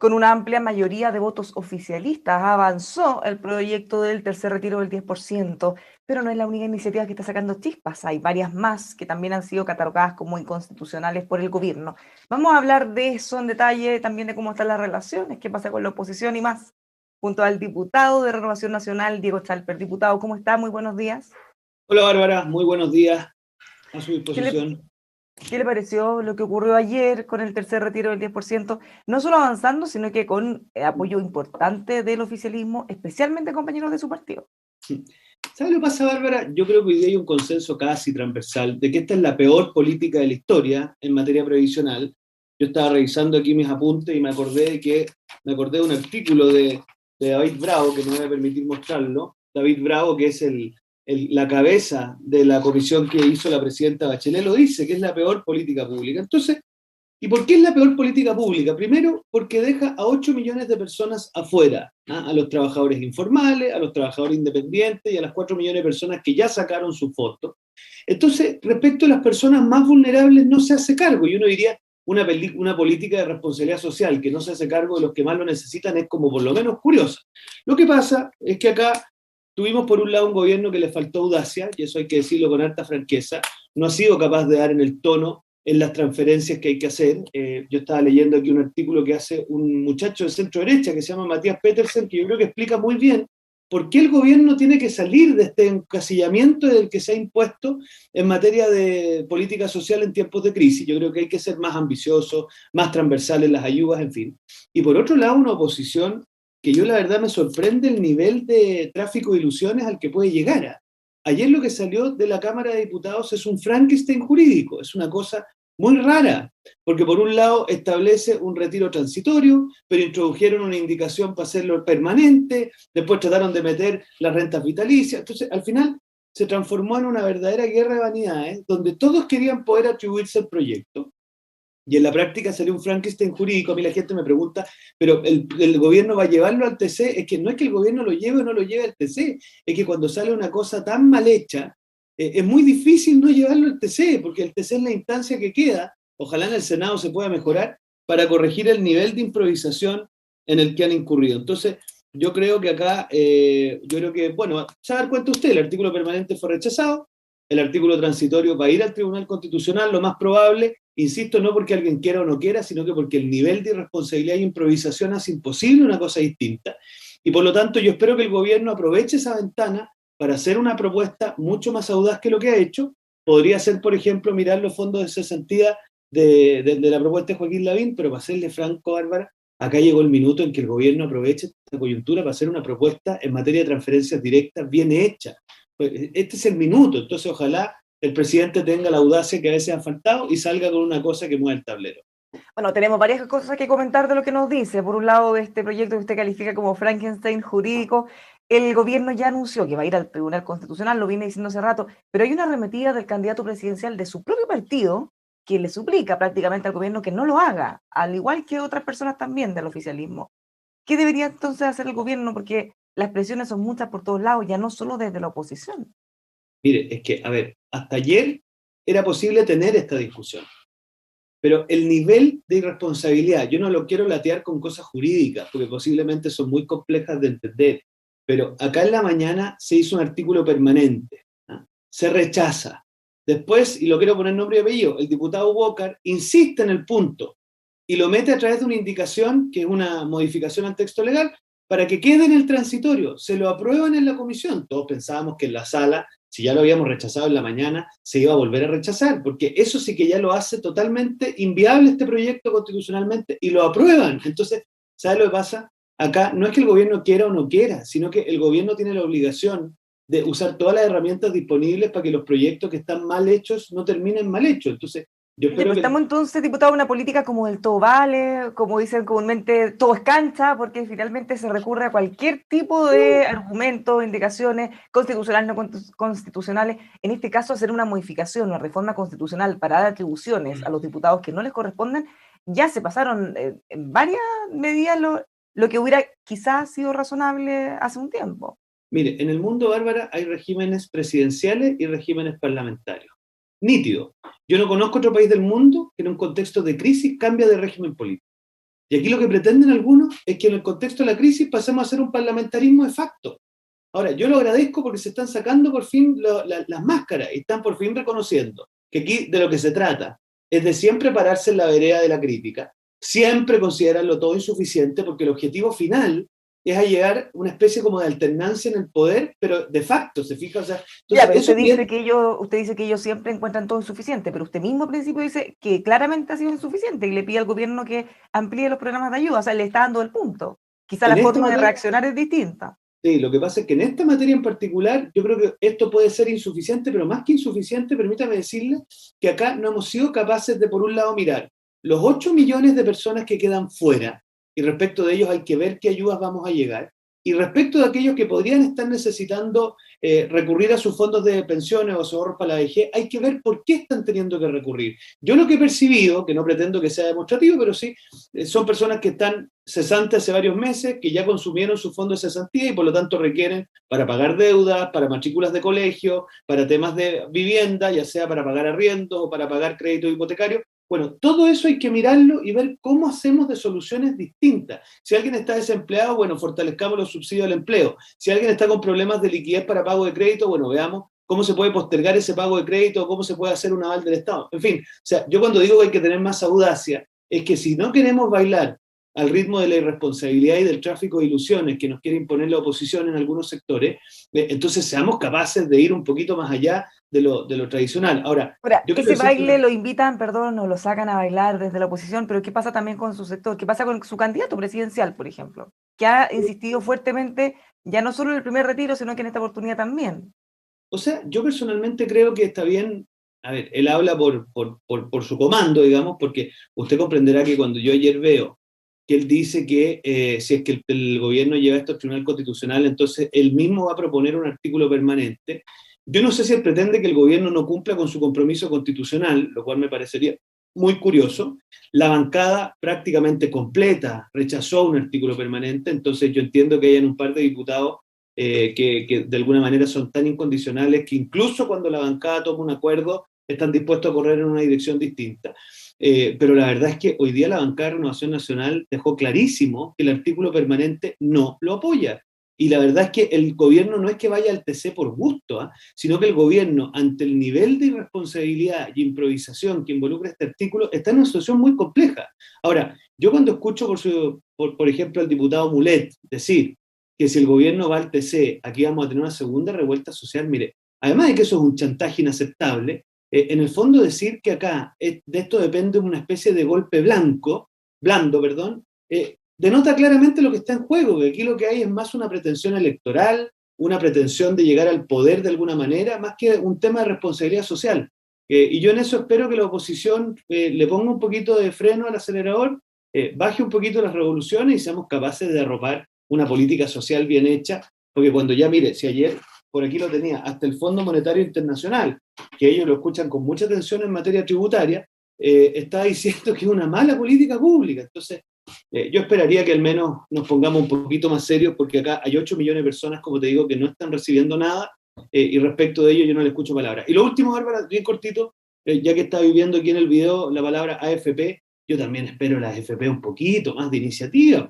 Con una amplia mayoría de votos oficialistas avanzó el proyecto del tercer retiro del 10%, pero no es la única iniciativa que está sacando chispas. Hay varias más que también han sido catalogadas como inconstitucionales por el gobierno. Vamos a hablar de eso en detalle, también de cómo están las relaciones, qué pasa con la oposición y más. Junto al diputado de Renovación Nacional, Diego Chalper. Diputado, ¿cómo está? Muy buenos días. Hola Bárbara, muy buenos días, a su ¿Qué le, disposición. qué le pareció lo que ocurrió ayer con el tercer retiro del 10%? No solo avanzando, sino que con apoyo importante del oficialismo, especialmente compañeros de su partido. ¿Sabes lo que pasa, Bárbara? Yo creo que hoy día hay un consenso casi transversal de que esta es la peor política de la historia en materia previsional. Yo estaba revisando aquí mis apuntes y me acordé de un artículo de David Bravo, que no me voy a permitir mostrarlo. David Bravo, que es la cabeza de la comisión que hizo la presidenta Bachelet, lo dice, que es la peor política pública. Entonces, ¿y por qué es la peor política pública? Primero, porque deja a 8 millones de personas afuera, ¿ah? A los trabajadores informales, a los trabajadores independientes y a las 4 millones de personas que ya sacaron su foto. Entonces, respecto a las personas más vulnerables, no se hace cargo. Y uno diría, una política de responsabilidad social que no se hace cargo de los que más lo necesitan es como por lo menos curiosa. Lo que pasa es que acá tuvimos por un lado un gobierno que le faltó audacia, y eso hay que decirlo con harta franqueza, no ha sido capaz de dar en el tono en las transferencias que hay que hacer. Yo estaba leyendo aquí un artículo que hace un muchacho de centro derecha que se llama Matías Petersen, que yo creo que explica muy bien por qué el gobierno tiene que salir de este encasillamiento del que se ha impuesto en materia de política social en tiempos de crisis. Yo creo que hay que ser más ambicioso, más transversal en las ayudas, en fin. Y por otro lado, una oposición que yo la verdad me sorprende el nivel de tráfico de ilusiones al que puede llegar a. Ayer lo que salió de la Cámara de Diputados es un Frankenstein jurídico, es una cosa muy rara, porque por un lado establece un retiro transitorio, pero introdujeron una indicación para hacerlo permanente, después trataron de meter las rentas vitalicias, entonces al final se transformó en una verdadera guerra de vanidades, donde todos querían poder atribuirse al proyecto, y en la práctica salió un Frankenstein jurídico. A mí la gente me pregunta, pero el gobierno va a llevarlo al TC. Es que no es que el gobierno lo lleve o no lo lleve al TC, es que cuando sale una cosa tan mal hecha, es muy difícil no llevarlo al TC, porque el TC es la instancia que queda, ojalá en el Senado se pueda mejorar, para corregir el nivel de improvisación en el que han incurrido. Entonces, yo creo que acá, bueno, se va a dar cuenta usted, el artículo permanente fue rechazado, el artículo transitorio va a ir al Tribunal Constitucional, lo más probable, insisto, no porque alguien quiera o no quiera, sino que porque el nivel de irresponsabilidad e improvisación hace imposible una cosa distinta. Y por lo tanto, yo espero que el gobierno aproveche esa ventana para hacer una propuesta mucho más audaz que lo que ha hecho. Podría ser, por ejemplo, mirar los fondos de cesantía de la propuesta de Joaquín Lavín, pero para serle franco, Bárbara, acá llegó el minuto en que el gobierno aproveche esta coyuntura para hacer una propuesta en materia de transferencias directas bien hecha. Este es el minuto, entonces ojalá el presidente tenga la audacia que a veces ha faltado y salga con una cosa que mueva el tablero. Bueno, tenemos varias cosas que comentar de lo que nos dice. Por un lado, de este proyecto que usted califica como Frankenstein jurídico, el gobierno ya anunció que va a ir al Tribunal Constitucional, lo viene diciendo hace rato, pero hay una arremetida del candidato presidencial de su propio partido que le suplica prácticamente al gobierno que no lo haga, al igual que otras personas también del oficialismo. ¿Qué debería entonces hacer el gobierno? Porque las presiones son muchas por todos lados, ya no solo desde la oposición. Mire, es que, a ver, hasta ayer era posible tener esta discusión, pero el nivel de irresponsabilidad, yo no lo quiero latear con cosas jurídicas, porque posiblemente son muy complejas de entender, pero acá en la mañana se hizo un artículo permanente, ¿ah? Se rechaza. Después, y lo quiero poner nombre y apellido, el diputado Walker insiste en el punto y lo mete a través de una indicación, que es una modificación al texto legal, para que quede en el transitorio. Se lo aprueban en la comisión. Todos pensábamos que en la sala, si ya lo habíamos rechazado en la mañana, se iba a volver a rechazar, porque eso sí que ya lo hace totalmente inviable este proyecto constitucionalmente, y lo aprueban. Entonces, ¿sabe lo que pasa? Acá no es que el gobierno quiera o no quiera, sino que el gobierno tiene la obligación de usar todas las herramientas disponibles para que los proyectos que están mal hechos no terminen mal hechos. Entonces, yo Ya, espero pues que... estamos entonces, diputado, en una política como el todo vale, como dicen comúnmente, todo es cancha, porque finalmente se recurre a cualquier tipo de argumentos, indicaciones constitucionales, no constitucionales. En este caso, hacer una modificación, una reforma constitucional para dar atribuciones a los diputados que no les corresponden, ya se pasaron en varias medidas lo que hubiera quizás sido razonable hace un tiempo. Mire, en el mundo, Bárbara, hay regímenes presidenciales y regímenes parlamentarios. Nítido. Yo no conozco otro país del mundo que en un contexto de crisis cambia de régimen político. Y aquí lo que pretenden algunos es que en el contexto de la crisis pasemos a hacer un parlamentarismo de facto. Ahora, yo lo agradezco porque se están sacando por fin las máscaras y están por fin reconociendo que aquí de lo que se trata es de siempre pararse en la vereda de la crítica, siempre considerarlo todo insuficiente porque el objetivo final es a llegar a una especie como de alternancia en el poder, pero de facto, ¿se fija? O sea, Ya, entonces pero eso bien, usted dice que ellos siempre encuentran todo insuficiente, pero usted mismo al principio dice que claramente ha sido insuficiente y le pide al gobierno que amplíe los programas de ayuda, o sea, le está dando el punto. Quizá en la esta forma de materia, reaccionar es distinta. sí, lo que pasa es que en esta materia en particular, yo creo que esto puede ser insuficiente, pero más que insuficiente, permítame decirle que acá no hemos sido capaces de, por un lado, mirar los 8 millones de personas que quedan fuera, y respecto de ellos hay que ver qué ayudas vamos a llegar, y respecto de aquellos que podrían estar necesitando recurrir a sus fondos de pensiones o sus ahorros para la vejez, hay que ver por qué están teniendo que recurrir. Yo lo que he percibido, que no pretendo que sea demostrativo, pero sí, son personas que están cesantes hace varios meses, que ya consumieron su fondo de cesantía y por lo tanto requieren para pagar deudas, para matrículas de colegio, para temas de vivienda, ya sea para pagar arriendos o para pagar crédito hipotecario. Bueno, todo eso hay que mirarlo y ver cómo hacemos de soluciones distintas. Si alguien está desempleado, bueno, fortalezcamos los subsidios al empleo. Si alguien está con problemas de liquidez para pago de crédito, bueno, veamos cómo se puede postergar ese pago de crédito, cómo se puede hacer un aval del Estado. En fin, o sea, yo cuando digo que hay que tener más audacia, es que si no queremos bailar al ritmo de la irresponsabilidad y del tráfico de ilusiones que nos quiere imponer la oposición en algunos sectores, entonces seamos capaces de ir un poquito más allá de lo tradicional. Ahora, Ahora, yo quiero ese decir baile que lo invitan, perdón, o lo sacan a bailar desde la oposición, pero ¿qué pasa también con su sector? ¿Qué pasa con su candidato presidencial, por ejemplo? Que ha insistido fuertemente, ya no solo en el primer retiro, sino que en esta oportunidad también. o sea, yo personalmente creo que está bien, a ver, él habla por su comando, digamos, porque usted comprenderá que cuando yo ayer veo que él dice que si es que el gobierno lleva esto al Tribunal Constitucional, entonces él mismo va a proponer un artículo permanente. Yo no sé si él pretende que el gobierno no cumpla con su compromiso constitucional, lo cual me parecería muy curioso. La bancada prácticamente completa rechazó un artículo permanente, entonces yo entiendo que hayan un par de diputados que de alguna manera son tan incondicionales que incluso cuando la bancada toma un acuerdo están dispuestos a correr en una dirección distinta. Pero la verdad es que hoy día la bancada de Renovación Nacional dejó clarísimo que el artículo permanente no lo apoya. Y la verdad es que el gobierno no es que vaya al TC por gusto, ¿eh? Sino que el gobierno, ante el nivel de irresponsabilidad y improvisación que involucra este artículo, está en una situación muy compleja. Ahora, yo cuando escucho, por ejemplo, al diputado Mulet decir que si el gobierno va al TC, aquí vamos a tener una segunda revuelta social, mire, además de que eso es un chantaje inaceptable, en el fondo decir que acá de esto depende una especie de golpe blando, perdón, denota claramente lo que está en juego, que aquí lo que hay es más una pretensión electoral, una pretensión de llegar al poder de alguna manera, más que un tema de responsabilidad social. Y yo en eso espero que la oposición le ponga un poquito de freno al acelerador, baje un poquito las revoluciones y seamos capaces de arropar una política social bien hecha, porque cuando ya, mire, si ayer por aquí lo tenía, hasta el Fondo Monetario Internacional, que ellos lo escuchan con mucha atención en materia tributaria, está diciendo que es una mala política pública. Entonces, yo esperaría que al menos nos pongamos un poquito más serios, porque acá hay 8 millones de personas, como te digo, que no están recibiendo nada, y respecto de ello yo no le escucho palabras. Y lo último, Bárbara, bien cortito, ya que está viviendo aquí en el video la palabra AFP, yo también espero la AFP un poquito más de iniciativa.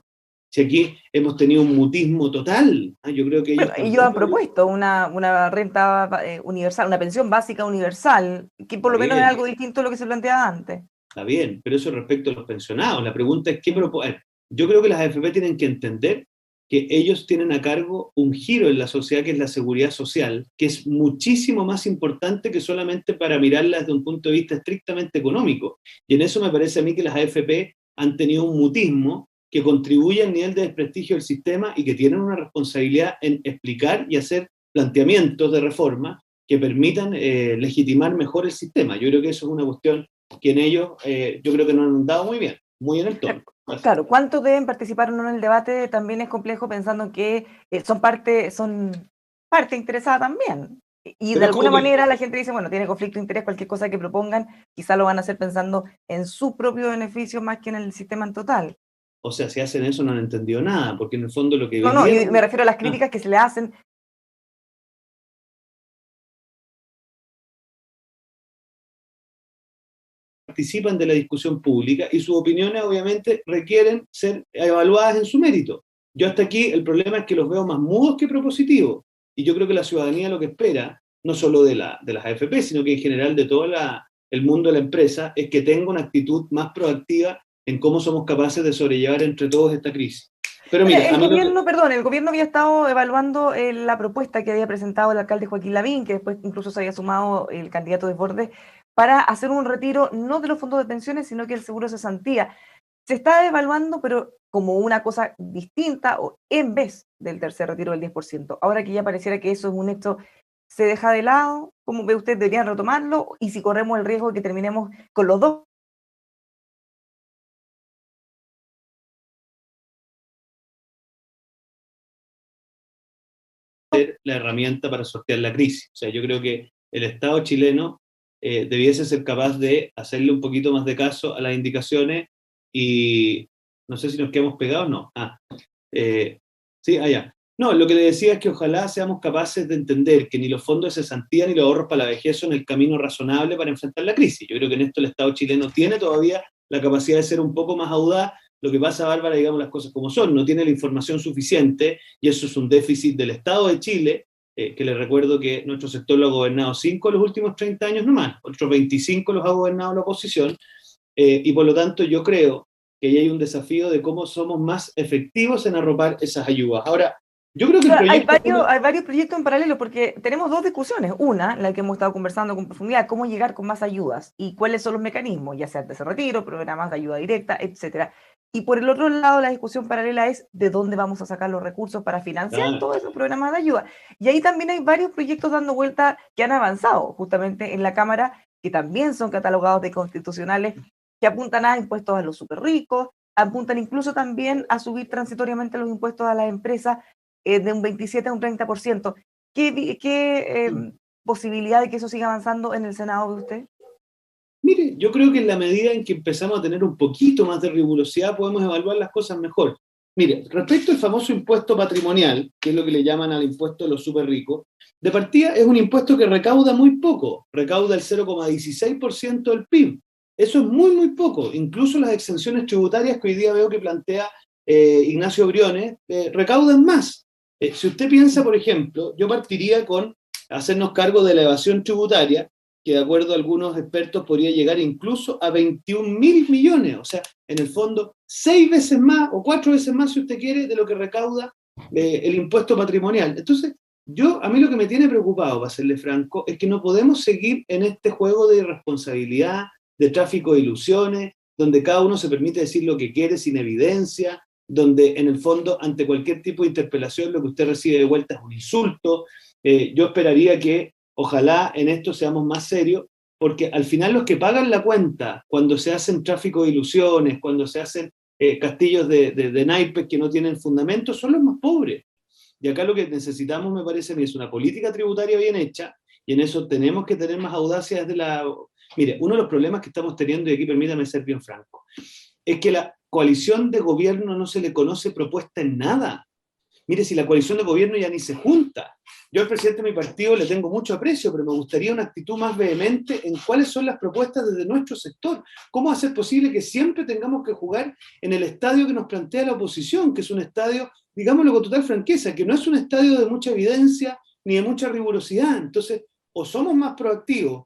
Si aquí hemos tenido un mutismo total, yo creo que Bueno, ellos ellos han tampoco. propuesto una renta universal, una pensión básica universal, que por Está lo menos es bien, algo distinto a lo que se planteaba antes. está bien, pero eso respecto a los pensionados. La pregunta es, ¿qué proponen? Yo creo que las AFP tienen que entender que ellos tienen a cargo un giro en la sociedad que es la seguridad social, que es muchísimo más importante que solamente para mirarla desde un punto de vista estrictamente económico. Y en eso me parece a mí que las AFP han tenido un mutismo que contribuye al nivel de desprestigio del sistema y que tienen una responsabilidad en explicar y hacer planteamientos de reforma que permitan legitimar mejor el sistema. Yo creo que eso es una cuestión que en ellos yo creo que nos han dado muy bien, muy en el tono. Claro, cuántos deben participar o no en el debate también es complejo pensando en que son parte interesada también. Y de Pero es alguna como que, manera la gente dice, bueno, tiene conflicto de interés, cualquier cosa que propongan, quizá lo van a hacer pensando en su propio beneficio más que en el sistema en total. o sea, si hacen eso no han entendido nada, porque en el fondo lo que No, hoy no, día... yo me refiero a las Ah, críticas que se le hacen. participan de la discusión pública y sus opiniones obviamente requieren ser evaluadas en su mérito. Yo hasta aquí el problema es que los veo más mudos que propositivos y yo creo que la ciudadanía lo que espera, no solo de las AFP, sino que en general de todo el mundo de la empresa, es que tenga una actitud más proactiva en cómo somos capaces de sobrellevar entre todos esta crisis. Pero mira, El gobierno, perdón, el gobierno había estado evaluando la propuesta que había presentado el alcalde Joaquín Lavín, que después incluso se había sumado el candidato Desbordes, para hacer un retiro no de los fondos de pensiones, sino que el seguro de cesantía. Se está evaluando, pero como una cosa distinta o en vez del tercer retiro del 10%. Ahora que ya pareciera que eso es un hecho, ¿se deja de lado? ¿Cómo ve usted? ¿Deberían retomarlo? Y si corremos el riesgo de que terminemos con los dos. La herramienta para sortear la crisis. O sea, yo creo que el Estado chileno debiese ser capaz de hacerle un poquito más de caso a las indicaciones y no sé si nos quedamos pegados, no. Sí, allá. No, lo que le decía es que ojalá seamos capaces de entender que ni los fondos de cesantía ni los ahorros para la vejez son el camino razonable para enfrentar la crisis. Yo creo que en esto el Estado chileno tiene todavía la capacidad de ser un poco más audaz. Lo que pasa, Bárbara, digamos las cosas como son, no tiene la información suficiente y eso es un déficit del Estado de Chile, que les recuerdo que nuestro sector lo ha gobernado 5 de los últimos 30 años nomás, otros 25 los ha gobernado la oposición, y por lo tanto yo creo que ahí hay un desafío de cómo somos más efectivos en arropar esas ayudas. Ahora, yo creo que el proyecto... Hay varios proyectos en paralelo porque tenemos dos discusiones. Una, la que hemos estado conversando con profundidad, cómo llegar con más ayudas y cuáles son los mecanismos, ya sea de retiro, programas de ayuda directa, etcétera. Y por el otro lado, la discusión paralela es de dónde vamos a sacar los recursos para financiar todos esos programas de ayuda. Y ahí también hay varios proyectos dando vuelta que han avanzado justamente en la Cámara, que también son catalogados de constitucionales, que apuntan a impuestos a los súper ricos, apuntan incluso también a subir transitoriamente los impuestos a las empresas de un 27 a un 30%. ¿Qué posibilidad de que eso siga avanzando en el Senado de usted? Mire, yo creo que en la medida en que empezamos a tener un poquito más de rigurosidad podemos evaluar las cosas mejor. Mire, respecto al famoso impuesto patrimonial, que es lo que le llaman al impuesto de los súper ricos, de partida es un impuesto que recauda muy poco, recauda el 0,16% del PIB. Eso es muy, muy poco. Incluso las exenciones tributarias que hoy día veo que plantea Ignacio Briones recaudan más. Si usted piensa, por ejemplo, yo partiría con hacernos cargo de la evasión tributaria, que de acuerdo a algunos expertos podría llegar incluso a 21.000 millones, o sea, en el fondo 6 veces más o 4 veces más, si usted quiere, de lo que recauda el impuesto patrimonial. Entonces, a mí lo que me tiene preocupado, para serle franco, es que no podemos seguir en este juego de irresponsabilidad, de tráfico de ilusiones, donde cada uno se permite decir lo que quiere sin evidencia, donde en el fondo, ante cualquier tipo de interpelación, lo que usted recibe de vuelta es un insulto. Yo esperaría que ojalá en esto seamos más serios, porque al final los que pagan la cuenta cuando se hacen tráfico de ilusiones, cuando se hacen castillos de naipes que no tienen fundamento, son los más pobres. Y acá lo que necesitamos, me parece a mí, es una política tributaria bien hecha, y en eso tenemos que tener más audacia desde la... Mire, uno de los problemas que estamos teniendo, y aquí permítame ser bien franco, es que la coalición de gobierno no se le conoce propuesta en nada. Mire, si la coalición de gobierno ya ni se junta. Yo al presidente de mi partido le tengo mucho aprecio, pero me gustaría una actitud más vehemente en cuáles son las propuestas desde nuestro sector. ¿Cómo hacer posible que siempre tengamos que jugar en el estadio que nos plantea la oposición, que es un estadio, digámoslo con total franqueza, que no es un estadio de mucha evidencia ni de mucha rigurosidad? Entonces, o somos más proactivos,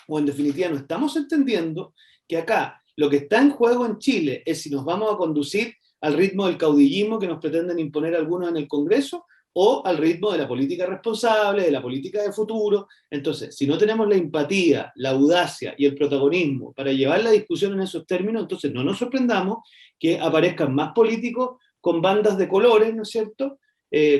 o en definitiva no estamos entendiendo que acá lo que está en juego en Chile es si nos vamos a conducir al ritmo del caudillismo que nos pretenden imponer algunos en el Congreso o al ritmo de la política responsable, de la política de futuro. Entonces, si no tenemos la empatía, la audacia y el protagonismo para llevar la discusión en esos términos, entonces no nos sorprendamos que aparezcan más políticos con bandas de colores, ¿no es cierto?,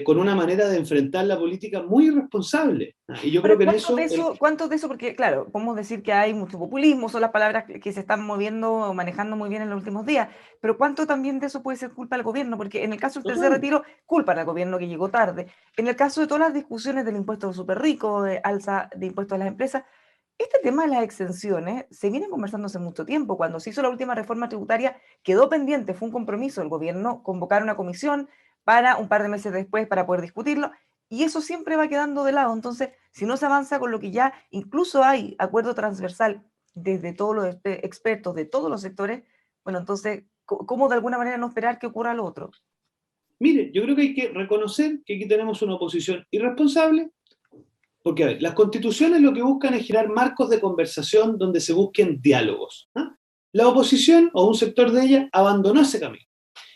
con una manera de enfrentar la política muy irresponsable. Y yo creo que en eso... ¿Cuántos de eso? Porque, claro, podemos decir que hay mucho populismo, son las palabras que se están moviendo o manejando muy bien en los últimos días, pero ¿cuánto también de eso puede ser culpa del gobierno? Porque en el caso del tercer retiro, culpa al gobierno que llegó tarde. En el caso de todas las discusiones del impuesto a los súper ricos, de alza de impuestos a las empresas, este tema de las exenciones se viene conversando hace mucho tiempo. Cuando se hizo la última reforma tributaria, quedó pendiente, fue un compromiso del gobierno convocar una comisión para un par de meses después para poder discutirlo, y eso siempre va quedando de lado. Entonces, si no se avanza con lo que ya incluso hay acuerdo transversal desde todos los expertos de todos los sectores, bueno, entonces, ¿cómo de alguna manera no esperar que ocurra lo otro? Mire, yo creo que hay que reconocer que aquí tenemos una oposición irresponsable, porque a ver, las constituciones lo que buscan es generar marcos de conversación donde se busquen diálogos. ¿Ah? La oposición o un sector de ella abandonó ese camino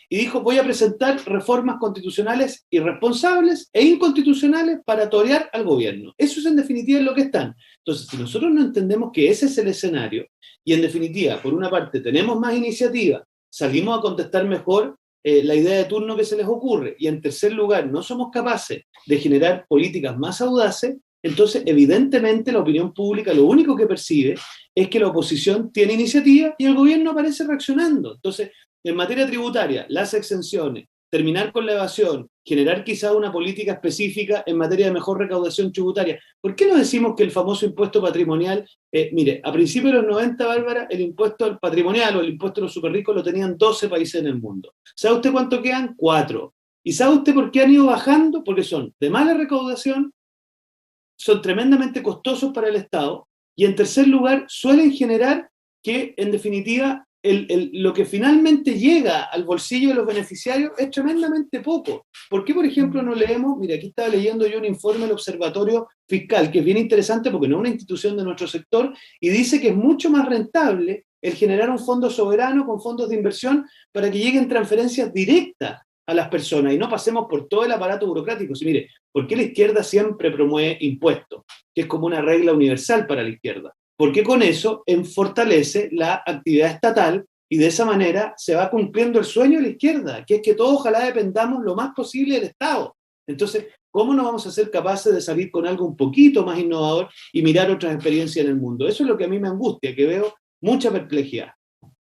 y dijo voy a presentar reformas constitucionales irresponsables e inconstitucionales para torear al gobierno. Eso es en definitiva en lo que están. Entonces, si nosotros no entendemos que ese es el escenario y en definitiva, por una parte, tenemos más iniciativa, salimos a contestar mejor la idea de turno que se les ocurre y en tercer lugar, no somos capaces de generar políticas más audaces, entonces evidentemente la opinión pública lo único que percibe es que la oposición tiene iniciativa y el gobierno aparece reaccionando. Entonces, en materia tributaria, las exenciones, terminar con la evasión, generar quizá una política específica en materia de mejor recaudación tributaria. ¿Por qué no decimos que el famoso impuesto patrimonial, mire, a principios de los 90, Bárbara, el impuesto al patrimonial o el impuesto a los superricos lo tenían 12 países en el mundo? ¿Sabe usted cuánto quedan? 4. ¿Y sabe usted por qué han ido bajando? Porque son de mala recaudación, son tremendamente costosos para el Estado y en tercer lugar suelen generar que en definitiva lo que finalmente llega al bolsillo de los beneficiarios es tremendamente poco. ¿Por qué, por ejemplo, no leemos? Mira, aquí estaba leyendo yo un informe del Observatorio Fiscal, que es bien interesante porque no es una institución de nuestro sector, y dice que es mucho más rentable el generar un fondo soberano con fondos de inversión para que lleguen transferencias directas a las personas y no pasemos por todo el aparato burocrático. Si mire, ¿por qué la izquierda siempre promueve impuestos? Que es como una regla universal para la izquierda. Porque con eso fortalece la actividad estatal y de esa manera se va cumpliendo el sueño de la izquierda, que es que todos ojalá dependamos lo más posible del Estado. Entonces, ¿cómo no vamos a ser capaces de salir con algo un poquito más innovador y mirar otras experiencias en el mundo? Eso es lo que a mí me angustia, que veo mucha perplejidad.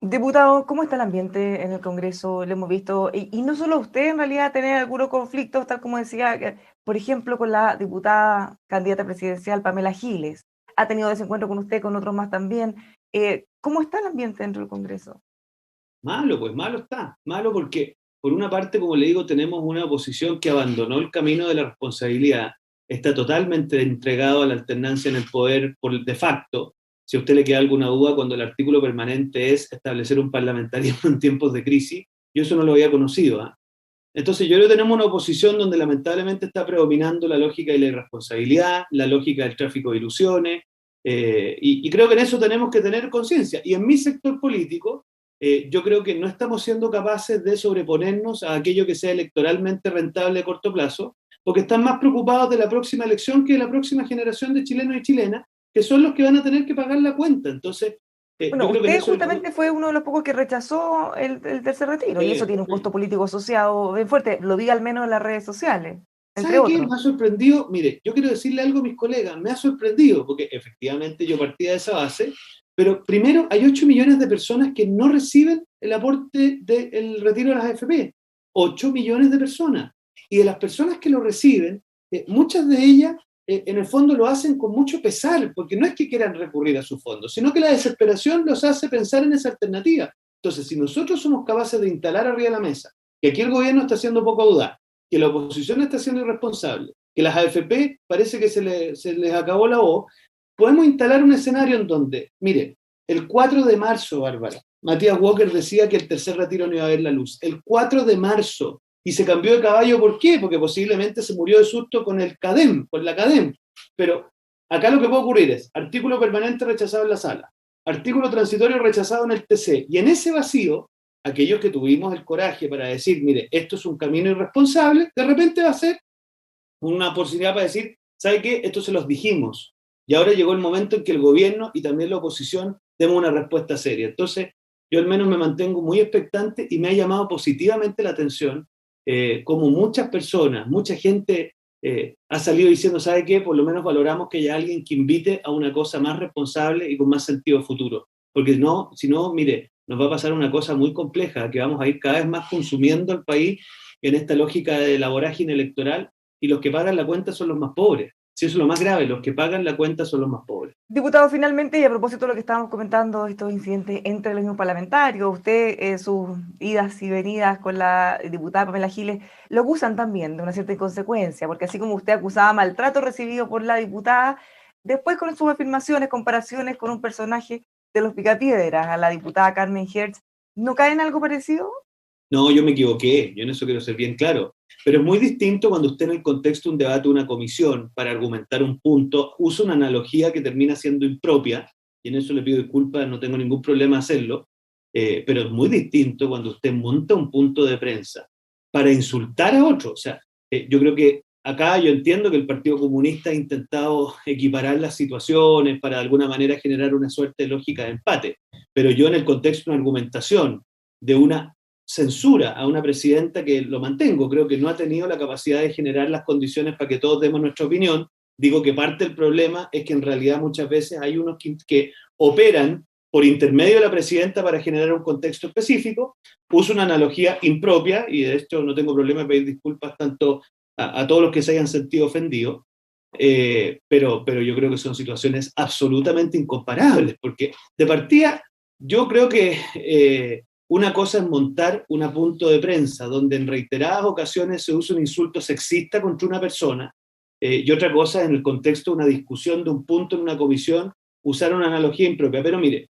Diputado, ¿cómo está el ambiente en el Congreso? Lo hemos visto, y no solo usted en realidad tener algunos conflictos, tal como decía, por ejemplo, con la diputada candidata presidencial Pamela Giles. Ha tenido desencuentro con usted, con otros más también. ¿Cómo está el ambiente dentro del Congreso? Malo, pues malo está. Malo porque, por una parte, como le digo, tenemos una oposición que abandonó el camino de la responsabilidad, está totalmente entregado a la alternancia en el poder por de facto. Si a usted le queda alguna duda, cuando el artículo permanente es establecer un parlamentarismo en tiempos de crisis, yo eso no lo había conocido. ¿Eh? Entonces yo creo que tenemos una oposición donde lamentablemente está predominando la lógica de la irresponsabilidad, la lógica del tráfico de ilusiones, y creo que en eso tenemos que tener conciencia. Y en mi sector político, yo creo que no estamos siendo capaces de sobreponernos a aquello que sea electoralmente rentable a corto plazo, porque están más preocupados de la próxima elección que de la próxima generación de chilenos y chilenas, que son los que van a tener que pagar la cuenta. Entonces, Bueno, yo creo que en usted eso... justamente fue uno de los pocos que rechazó el tercer retiro, y eso Eh, tiene un costo político asociado bien fuerte, lo vi al menos en las redes sociales, entre ¿Sabe qué? otros. Me ha sorprendido. Mire, yo quiero decirle algo a mis colegas. Me ha sorprendido, porque efectivamente yo partía de esa base, pero primero hay 8 millones de personas que no reciben el aporte del retiro de las AFP. 8 millones de personas. Y de las personas que lo reciben, muchas de ellas en el fondo lo hacen con mucho pesar, porque no es que quieran recurrir a su fondo, sino que la desesperación los hace pensar en esa alternativa. Entonces, si nosotros somos capaces de instalar arriba de la mesa que aquí el gobierno está haciendo poco audaz, que la oposición está siendo irresponsable, que las AFP parece que se les acabó la voz, podemos instalar un escenario en donde, mire, el 4 de marzo, Bárbara, Matías Walker decía que el tercer retiro no iba a ver la luz. El 4 de marzo. Y se cambió de caballo, ¿por qué? Porque posiblemente se murió de susto con el CADEM, con la CADEM. Pero acá lo que puede ocurrir es artículo permanente rechazado en la sala, artículo transitorio rechazado en el TC. Y en ese vacío, aquellos que tuvimos el coraje para decir, mire, esto es un camino irresponsable, de repente va a ser una posibilidad para decir, ¿sabe qué? Esto se los dijimos. Y ahora llegó el momento en que el gobierno y también la oposición demos una respuesta seria. Entonces, yo al menos me mantengo muy expectante y me ha llamado positivamente la atención como muchas personas, mucha gente ha salido diciendo, ¿sabe qué? Por lo menos valoramos que haya alguien que invite a una cosa más responsable y con más sentido futuro. Porque no, si no, mire, nos va a pasar una cosa muy compleja, que vamos a ir cada vez más consumiendo el país en esta lógica de la vorágine electoral y los que pagan la cuenta son los más pobres. Si eso es lo más grave, los que pagan la cuenta son los más pobres. Diputado, finalmente, y a propósito de lo que estábamos comentando, estos incidentes entre los mismos parlamentarios, usted, sus idas y venidas con la diputada Pamela Giles, lo acusan también de una cierta inconsecuencia, porque así como usted acusaba maltrato recibido por la diputada, después con sus afirmaciones, comparaciones con un personaje de los Picapiedras, a la diputada Carmen Hertz, ¿no cae en algo parecido? No, yo me equivoqué, yo en eso quiero ser bien claro. Pero es muy distinto cuando usted en el contexto de un debate de una comisión, para argumentar un punto, usa una analogía que termina siendo impropia, y en eso le pido disculpas, no tengo ningún problema hacerlo, pero es muy distinto cuando usted monta un punto de prensa para insultar a otro. O sea, yo creo que acá yo entiendo que el Partido Comunista ha intentado equiparar las situaciones para de alguna manera generar una suerte de lógica de empate, pero yo en el contexto de una argumentación de una censura a una presidenta que lo mantengo, creo que no ha tenido la capacidad de generar las condiciones para que todos demos nuestra opinión. Digo que parte del problema es que en realidad muchas veces hay unos que operan por intermedio de la presidenta para generar un contexto específico. Uso una analogía impropia y de hecho no tengo problema en pedir disculpas tanto a todos los que se hayan sentido ofendidos, pero yo creo que son situaciones absolutamente incomparables, porque de partida yo creo que una cosa es montar un punto de prensa donde en reiteradas ocasiones se usa un insulto sexista contra una persona, y otra cosa es en el contexto de una discusión de un punto en una comisión usar una analogía impropia. Pero mire,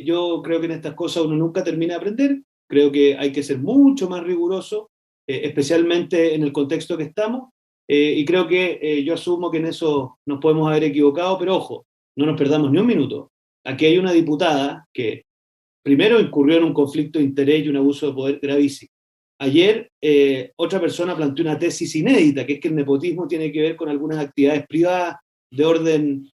yo creo que en estas cosas uno nunca termina de aprender, creo que hay que ser mucho más riguroso, especialmente en el contexto que estamos, y creo que yo asumo que en eso nos podemos haber equivocado, pero ojo, no nos perdamos ni un minuto. Aquí hay una diputada que primero incurrió en un conflicto de interés y un abuso de poder gravísimo. Ayer otra persona planteó una tesis inédita, que es que el nepotismo tiene que ver con algunas actividades privadas de orden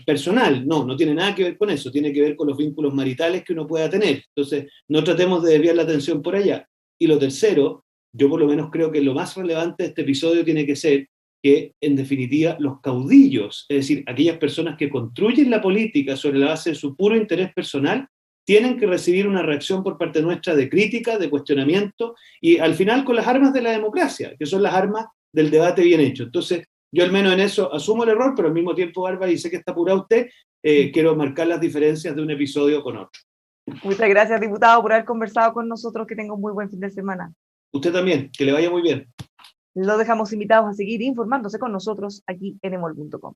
personal. No, no tiene nada que ver con eso, tiene que ver con los vínculos maritales que uno pueda tener. Entonces, no tratemos de desviar la atención por allá. Y lo tercero, yo por lo menos creo que lo más relevante de este episodio tiene que ser que, en definitiva, los caudillos, es decir, aquellas personas que construyen la política sobre la base de su puro interés personal, tienen que recibir una reacción por parte nuestra de crítica, de cuestionamiento, y al final con las armas de la democracia, que son las armas del debate bien hecho. Entonces, yo al menos en eso asumo el error, pero al mismo tiempo, Bárbara, y sé que está apurado usted, quiero marcar las diferencias de un episodio con otro. Muchas gracias, diputado, por haber conversado con nosotros. Que tenga un muy buen fin de semana. Usted también, que le vaya muy bien. Lo dejamos invitados a seguir informándose con nosotros aquí en emol.com.